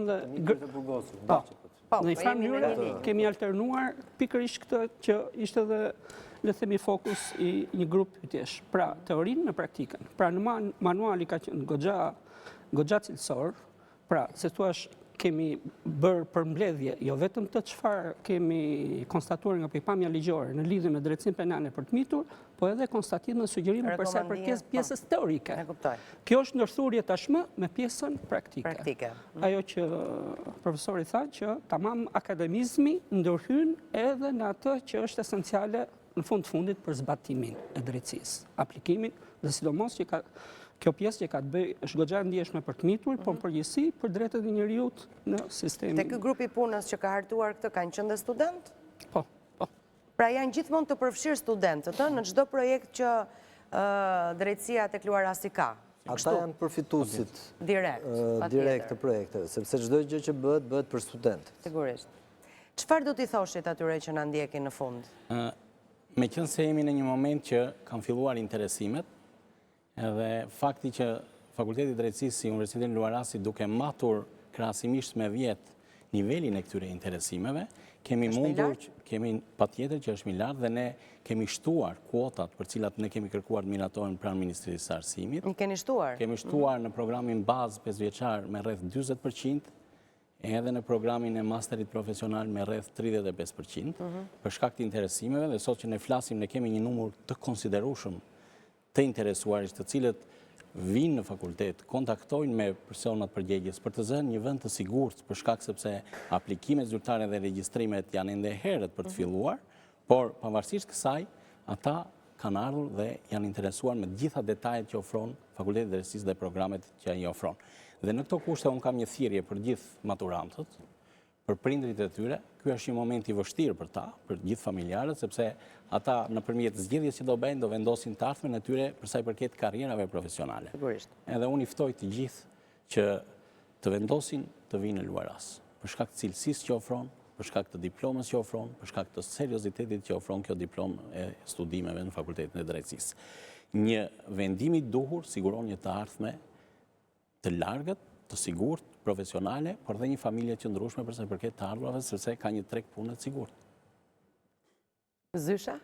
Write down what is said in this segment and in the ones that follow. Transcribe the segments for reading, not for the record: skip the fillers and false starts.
dhe... Në një farë mënyrë kemi alternuar pikërisht këtë që ishte dhe le themi fokus i një grup pyetjesh. Pra, teorinë me praktikën. Pra, në manuali ka qenë goxha cilësor, pra, se thuash kemi bërë përmbledhje, jo vetëm të çfarë kemi konstatuar nga pikpamja ligjore në lidhje me drejtësinë penale për të mitur, po edhe konstatime dhe sugjerime për sa i përket pjesës teorike. Kjo është ndërthurje tashmë me pjesën praktike. Ajo që profesori tha që tamam akademizmi ndërhyn edhe në atë që është esenciale në fundit për zbatimin e drejtësisë, aplikimin dhe sidomos që kjo pjesë që ka të bëjë është goxha ndjeshme për të mitur, po në përgjithësi për drejtat e njeriut në sistemin. Te ky grupi punës që ka hartuar këtë kanë qenë dhe student? Po. Pra janë gjithmonë të përfshirë studentët në çdo projekt që drejtësia tek Luarasi ka. Ata janë përfituesit direkt të projekteve, sepse çdo gjë që bëhet për student. Sigurisht. Çfarë do t'i thoshit atyre që na ndjekin në fund? Meqense jemi në një moment që kanë filluar interesimet, edhe fakti që Fakulteti Drejtësisë si Universiteti Luarasi duke matur krahasimisht me 10 nivelin e këtyre interesimeve, kemi patjetër që është milar dhe ne kemi shtuar kuotat për cilat ne kemi kërkuar të miratohen pranë Ministrisë së Arsimit. Keni shtuar? Kemi shtuar në programin bazë 5 vjeçar me rreth 40%, edhe në programin e masterit profesional me rreth 35%, për shkak të interesimeve dhe sot që ne flasim ne kemi një numër të konsiderueshëm të interesuarisht të cilët vinë në fakultet, kontaktojnë me personat përgjegjës për të zënë një vend të sigurt për shkak sepse aplikimet zyrtare dhe regjistrimet janë ende herët për të filluar, por pavarësisht kësaj, ata kanë ardhur dhe janë interesuar me gjitha detajet që ofron Fakulteti i Drejtësisë dhe programet që ai ofron. Dhe në këto kushte unë kam një thirrje për gjithë maturantët, për prindrit e tyre, ky është një moment i vështirë për ta, për gjithë familjarët, sepse ata nëpërmjet zgjedhjes që do bëjnë do vendosin të ardhmen e tyre për sa i përket karrierave profesionale. Edhe unë i ftoj të gjithë që të vendosin të vinë në Luaras, për shkak të cilësisë që ofron, për shkak të diplomës që ofron, për shkak të seriozitetit që ofron kjo diplomë e studimeve në Fakultetin e Drejtësisë. Një vendim i duhur siguron një të ardhme të largët, të sigurt, profesionale, por dhe një familje qëndrueshme për sa i përket të ardhurave, sepse ka një treg pune të sigurt. Zysha?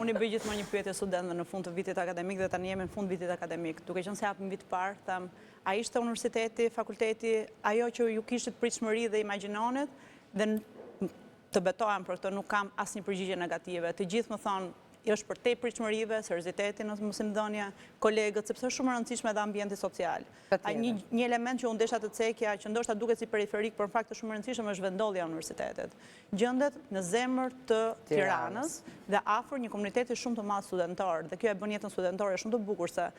Unë i bëj gjithmonë një pyetje studentëve në fund të vitit akademik dhe tani jemi në fund vitit akademik. Duke qenë se japim vit parë, tham, a ishte universiteti, fakulteti, ajo që ju kishit pritshmëri dhe imagjinonit dhe të betohem për këtë nuk kam asnjë përgjigje negative. Të gjithë më thonë është për te pritshmërive, seriozitetin, mosimdhënia, kolegët, sepse është shumë e rëndësishme edhe ambienti social. Një element që unë desha të cekja, që ndoshta duket si periferik, por në fakt është shumë e rëndësishme, është vendodhja e universitetit. Gjendet në zemër të Tiranës dhe afër një komuniteti shumë të madh studentar, dhe kjo e bën jetën studentore shumë të bukur se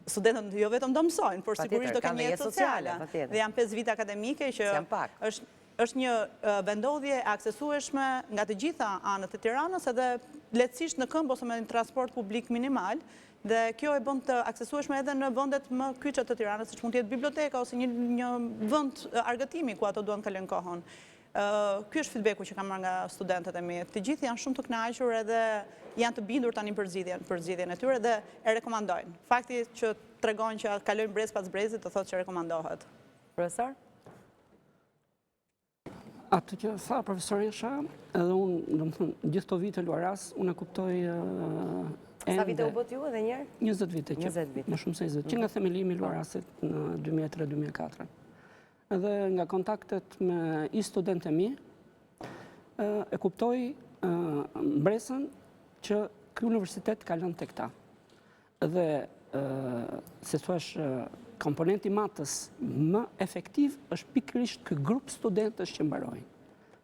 studentët jo vetëm do mësojnë, por sigurisht do kenë jetë sociale. Dhe janë 5 vite akademike që është një vendodhje e aksesueshme nga të gjitha anët e Tiranës edhe lehtësisht në këmbë ose me një transport publik minimal dhe kjo e bën të aksesueshme edhe në vendet më kyçe të Tiranës, siç mund të jetë biblioteka ose një vend argëtimi ku ato duan të kalojnë kohën. Ky është feedbacku që kam marrë nga studentët e mi. Të gjithë janë shumë të kënaqur edhe janë të bindur tani për zgjidhjen e tyre dhe e rekomandojnë. Fakti që tregojnë që kalojnë brez pas brezit të thotë që rekomandohet. Profesor? Atë që tha profesori Sha, edhe unë, domethënë, gjithë këto vite Luaras, unë e kuptoj Sa vite u bët ju edhe njerë? 20 vite, më shumë se 20, që nga themelimi Luarasit në 2003-2004. Edhe nga kontaktet me i studentë e mi, e kuptoj mbresën që ky universitet ka lënë tek ta. Dhe se thuash komponenti matës më efektiv është pikërisht ky grup studentësh që mbarojnë.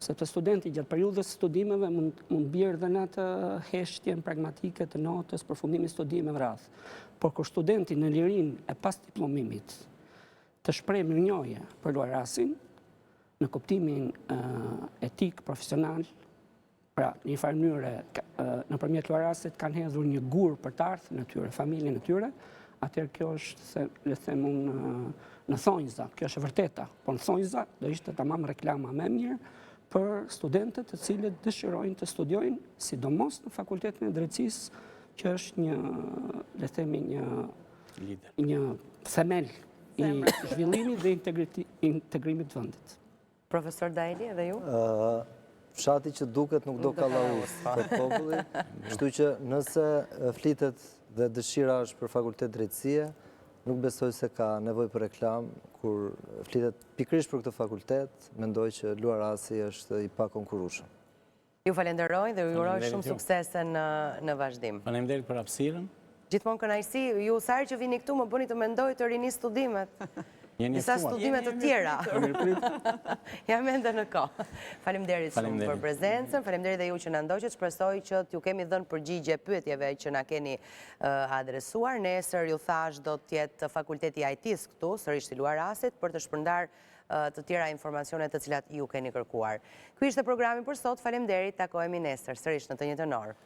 Sepse studenti gjatë periudhës studimeve mund bjerë dhe në atë heshtjen pragmatike të notës, përfundimi studimeve radh. Por kur studenti në lirin e pas diplomimit të shpreh mirënjohje për Luarasin, në kuptimin etik, profesional, pra një farë mënyre nëpërmjet Luarasit kanë hedhur një gur për të ardhmen e tyre, familjen e tyre, atëherë kjo është, le të them unë, në thonjza, kjo është e vërteta, por në thonjza do ishte tamam reklama më mirë për studentët të cilët dëshirojnë të studiojnë, sidomos në Fakultetin e Drejtësisë, që është një, le të themi, një themel i zhvillimit dhe integrimit të vendit. Profesor Daili, edhe ju? Fshati që duket nuk do kallauz, thot populli, kështu që nëse flitet dhe dëshira është për fakultet drejtësie, nuk besoj se ka nevojë për reklam, kur flitet pikërisht për këtë fakultet, mendoj që Luar Rasi është i pakonkurrueshëm. Ju falenderoj dhe ju uroj shumë suksese në vazhdim. Faleminderit për hapësirën. Gjithmonë kënaqësi, ju sa herë që vini këtu më bëni të mendoj të rini studimet. Disa studimet të tjera. Jam ende në kohë. Faleminderit shumë për prezencën, faleminderit dhe ju që na ndoqët, shpresoj që t'ju kemi dhënë përgjigje pyetjeve që na keni adresuar. Nesër ju thash do të jetë fakulteti IT-s këtu, sërish i Luar Rasit, për të shpërndar të tjera informacione të cilat ju keni kërkuar. Ky ishte programi për sot, faleminderit, takohemi nesër, sërish në të njëjtën orë.